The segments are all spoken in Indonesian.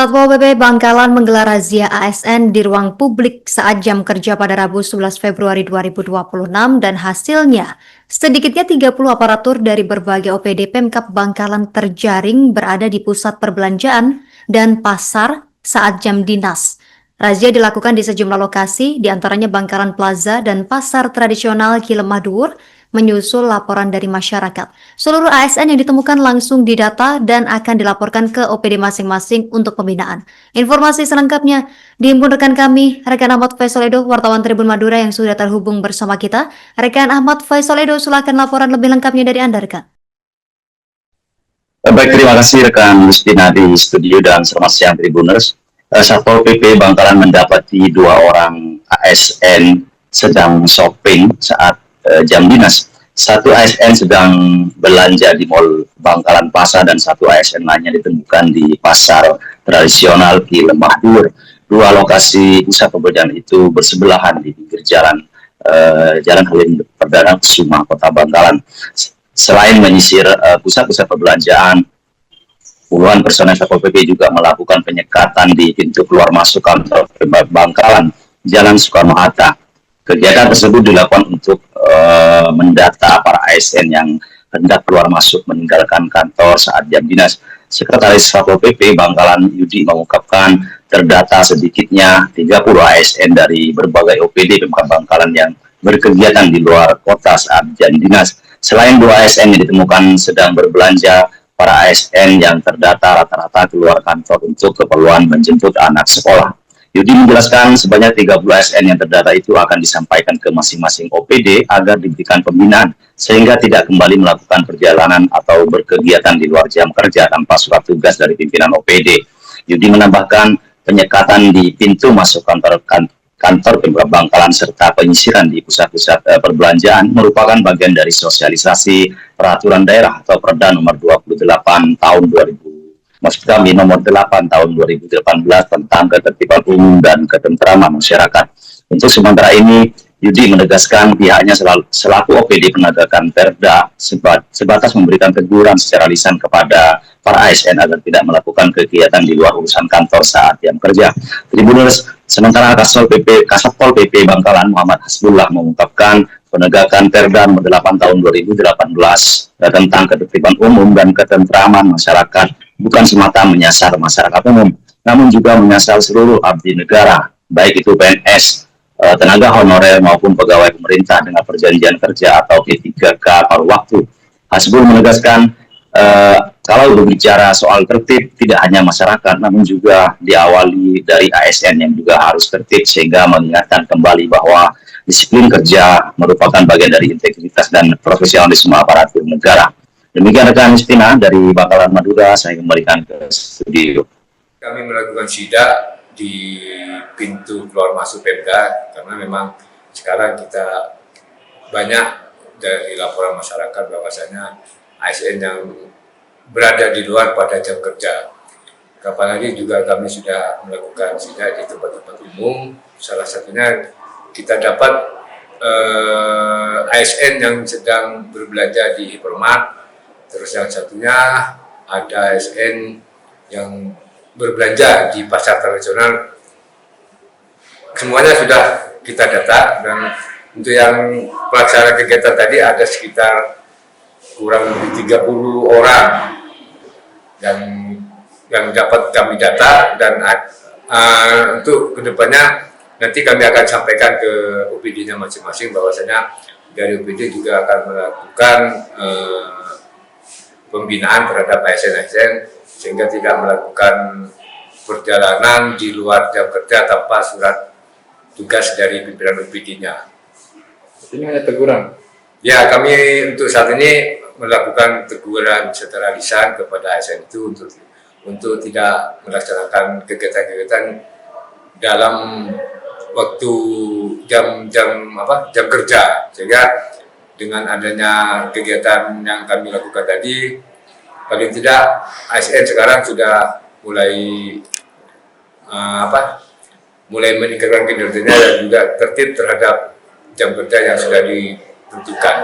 Satpol PP Bangkalan menggelar razia ASN di ruang publik saat jam kerja pada Rabu 11 Februari 2026 dan hasilnya sedikitnya 30 aparatur dari berbagai OPD Pemkab Bangkalan terjaring berada di pusat perbelanjaan dan pasar saat jam dinas. Razia dilakukan di sejumlah lokasi, diantaranya Bangkalan Plaza dan Pasar Tradisional Kilemah Dhuwur, menyusul laporan dari masyarakat. Seluruh ASN yang ditemukan langsung didata dan akan dilaporkan ke OPD masing-masing untuk pembinaan. Informasi selengkapnya dihimpun rekan kami, rekan Ahmad Faisal Edo, wartawan Tribun Madura yang sudah terhubung bersama kita. Rekan Ahmad Faisal Edo, silakan laporan lebih lengkapnya dari Anda, rekan. Baik, terima kasih rekan Justina di studio dan selamat siang Tribuners. Satpol PP Bangkalan mendapati 2 orang ASN sedang shopping saat jam dinas. Satu ASN sedang belanja di Mall Bangkalan Plaza dan satu ASN lainnya ditemukan di Pasar Tradisional Kilemah Dhuwur. 2 lokasi pusat perbelanjaan itu bersebelahan di pinggir Jalan Halim Perdana Kusuma, Kota Bangkalan. Selain menyisir pusat-pusat perbelanjaan, puluhan personel Satpol PP juga melakukan penyekatan di pintu keluar masuk kantor Bangkalan, Jalan Soekarno-Hatta. Kegiatan tersebut dilakukan untuk mendata para ASN yang hendak keluar masuk meninggalkan kantor saat jam dinas. Sekretaris Satpol PP Bangkalan Yudi mengungkapkan terdata sedikitnya 30 ASN dari berbagai OPD Pemkab Bangkalan yang berkegiatan di luar kota saat jam dinas. Selain 2 ASN yang ditemukan sedang berbelanja, para ASN yang terdata rata-rata keluar kantor untuk keperluan menjemput anak sekolah. Yudi menjelaskan sebanyak 30 ASN yang terdata itu akan disampaikan ke masing-masing OPD agar diberikan pembinaan, sehingga tidak kembali melakukan perjalanan atau berkegiatan di luar jam kerja tanpa surat tugas dari pimpinan OPD. Yudi menambahkan penyekatan di pintu masuk kantor Pemkab Bangkalan serta penyisiran di pusat-pusat perbelanjaan merupakan bagian dari sosialisasi peraturan daerah atau Perda nomor 28 tahun 2000. Maksud kami nomor 8 tahun 2018 tentang ketertiban umum dan ketentraman masyarakat. Untuk sementara ini, Yudi menegaskan pihaknya selaku OPD penegakan Perda sebatas memberikan teguran secara lisan kepada para ASN agar tidak melakukan kegiatan di luar urusan kantor saat jam kerja. Tribuners, sementara Kasatpol PP Bangkalan Muhammad Hasbullah mengungkapkan penegakan Perda nomor 8 tahun 2018 tentang ketertiban umum dan ketentraman masyarakat bukan semata menyasar masyarakat umum, namun juga menyasar seluruh abdi negara, baik itu PNS, tenaga honorer maupun pegawai pemerintah dengan perjanjian kerja atau P3K paruh waktu. Hasbul menegaskan kalau berbicara soal tertib tidak hanya masyarakat, namun juga diawali dari ASN yang juga harus tertib, sehingga mengingatkan kembali bahwa disiplin kerja merupakan bagian dari integritas dan profesionalisme aparatur negara. Demikian rekan Justina dari Bangkalan Madura, saya kembalikan ke studio. Kami melakukan sidak di pintu keluar masuk Pemda karena memang sekarang kita banyak dari laporan masyarakat bahwasanya ASN yang berada di luar pada jam kerja. Apalagi juga kami sudah melakukan sidak di tempat-tempat umum. Salah satunya kita dapat ASN yang sedang berbelanja di hypermart. Terus yang satunya ada ASN yang berbelanja di pasar tradisional. Semuanya sudah kita data, dan untuk yang pelaksana kegiatan tadi ada sekitar kurang lebih 30 orang yang dapat kami data, dan untuk kedepannya nanti kami akan sampaikan ke OPD-nya masing-masing bahwasanya dari OPD juga akan melakukan pembinaan terhadap ASN sehingga tidak melakukan perjalanan di luar jam kerja tanpa surat tugas dari pimpinan OPD-nya. Ini hanya teguran? Ya, kami untuk saat ini melakukan teguran secara lisan kepada ASN itu untuk tidak melaksanakan kegiatan-kegiatan dalam waktu jam kerja, sehingga dengan adanya kegiatan yang kami lakukan tadi, paling tidak ASN sekarang sudah mulai meningkatkan kinerjanya dan juga tertib terhadap jam kerja yang sudah ditentukan.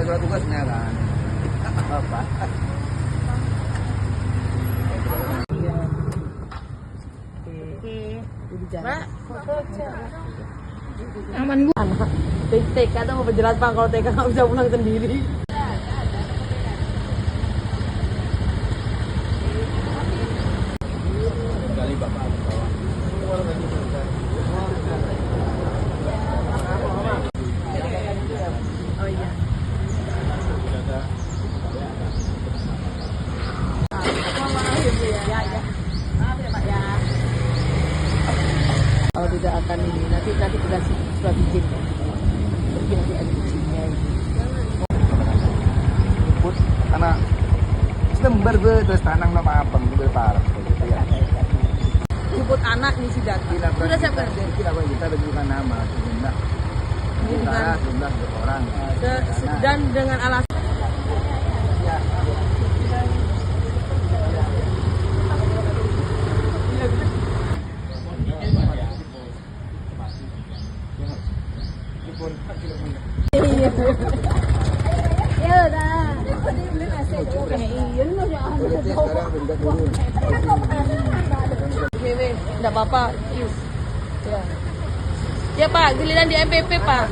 surat tugasnya kan. Apa? Aman bu. Anak TK tuh mau berjelas Pak, kalau TK nggak bisa pulang sendiri. Kalau tidak akan ini, nanti dikasih surat izin ya. Pergi nanti ada izinnya. Put anak sembar be terus tanang nama abang itu parah gitu ya. Jemput anak nih sudah. Sudah siapa? Kita berikan nama jumlah jumlah orang. Dan dengan alasan enggak apa-apa. Ya. Ya Pak, giliran di MPP Pak.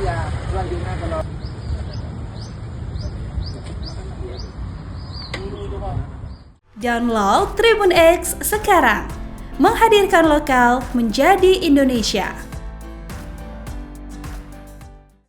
Download Tribun X sekarang. Menghadirkan lokal menjadi Indonesia.